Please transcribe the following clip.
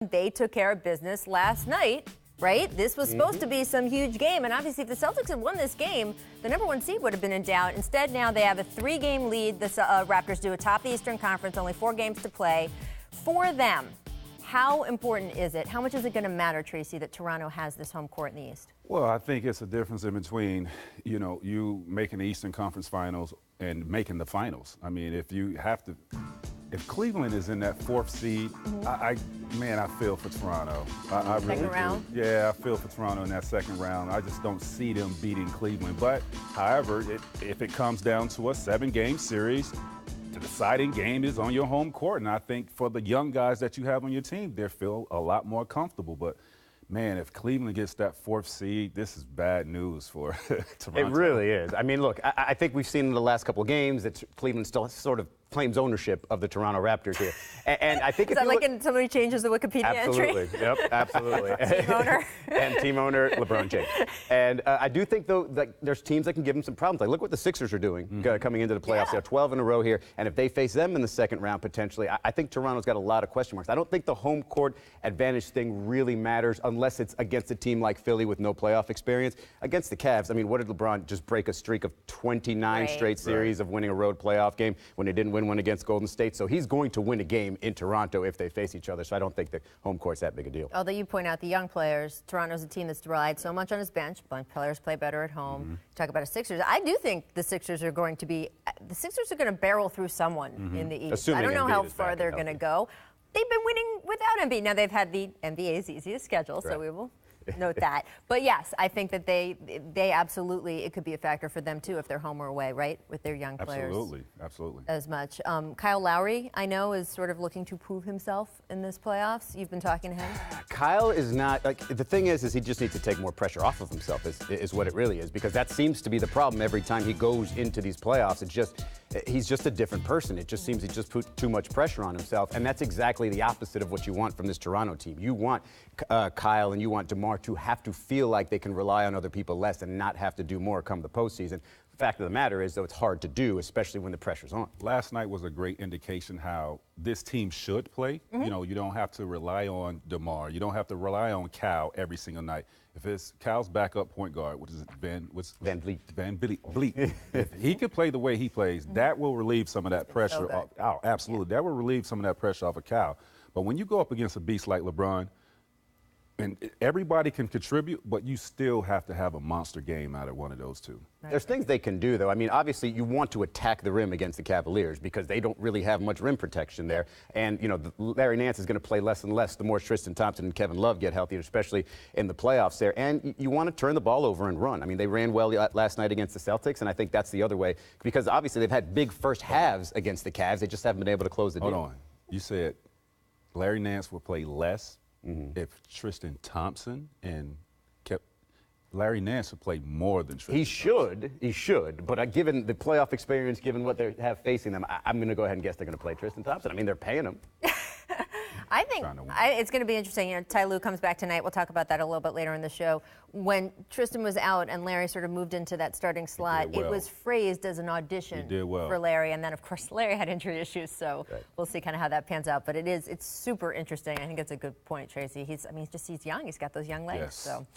They took care of business last night, right? This was supposed to be some huge game, and obviously if the Celtics had won this game, the #1 seed would have been in doubt. Instead, now they have a 3-game lead. The Raptors do atop the Eastern Conference, only 4 games to play. For them, how important is it? How much is it going to matter, Tracy, that Toronto has this home court in the East? Well, I think it's a difference in between, you making the Eastern Conference Finals and making the finals. I mean, if Cleveland is in that 4th seed, I feel for Toronto. I really Second round? do. Yeah, I feel for Toronto in that second round. I just don't see them beating Cleveland. But, however, if it comes down to a 7-game series, the deciding game is on your home court. And I think for the young guys that you have on your team, they feel a lot more comfortable. But, man, if Cleveland gets that 4th seed, this is bad news for Toronto. It really is. I mean, look, I think we've seen in the last couple of games that Cleveland still sort of claims ownership of the Toronto Raptors here. And I think is that like when somebody changes the Wikipedia absolutely. entry? Yep, absolutely. Team owner. And team owner, LeBron James. And I do think, though, that there's teams that can give them some problems. Like, look what the Sixers are doing coming into the playoffs. They're 12 in a row here. And if they face them in the second round, potentially, I think Toronto's got a lot of question marks. I don't think the home court advantage thing really matters unless it's against a team like Philly with no playoff experience. Against the Cavs, I mean, what did LeBron just break a streak of 29 straight series of winning a road playoff game when they didn't win one against Golden State? So he's going to win a game in Toronto if they face each other. So I don't think the home court's that big a deal. Although you point out the young players, Toronto's a team that's relied so much on his bench. Players play better at home. Talk about the Sixers. I do think the Sixers are going to barrel through someone in the East. Assuming I don't know Embiid how is far back they're and going to healthy. go. They've been winning without Embiid. Now they've had the NBA's easiest schedule, so we will note that. But yes, I think that they absolutely, it could be a factor for them too if they're home or away, right, with their young players. Absolutely. As much. Kyle Lowry, I know, is sort of looking to prove himself in this playoffs. You've been talking to him. Kyle is not, like, the thing is he just needs to take more pressure off of himself is what it really is, because that seems to be the problem every time he goes into these playoffs. He's just a different person. It just seems he just put too much pressure on himself, and that's exactly the opposite of what you want from this Toronto team. You want Kyle and you want DeMar to have to feel like they can rely on other people less and not have to do more come the postseason. The fact of the matter is, though, it's hard to do, especially when the pressure's on. Last night was a great indication how this team should play. You don't have to rely on DeMar. You don't have to rely on Cal every single night. If it's Cal's backup point guard, Van Vliet. If he could play the way he plays, that will relieve some of that pressure. Absolutely. That will relieve some of that pressure off of Cal. But when you go up against a beast like LeBron, and everybody can contribute, but you still have to have a monster game out of one of those two. There's things they can do, though. I mean, obviously, you want to attack the rim against the Cavaliers because they don't really have much rim protection there. And, Larry Nance is going to play less and less the more Tristan Thompson and Kevin Love get healthy, especially in the playoffs there. And you want to turn the ball over and run. I mean, they ran well last night against the Celtics, and I think that's the other way because, obviously, they've had big first halves against the Cavs. They just haven't been able to close the deal. Hold on. You said Larry Nance will play less if Tristan Thompson and Larry Nance would play more than Tristan. He should. But given the playoff experience, given what they have facing them, I'm going to go ahead and guess they're going to play Tristan Thompson. I mean, they're paying him. I think it's going to be interesting. Ty Lue comes back tonight. We'll talk about that a little bit later in the show. When Tristan was out and Larry sort of moved into that starting slot, it was phrased as an audition for Larry. And then, of course, Larry had injury issues, so we'll see kind of how that pans out. But it's super interesting. I think it's a good point, Tracy. He's young. He's got those young legs. So.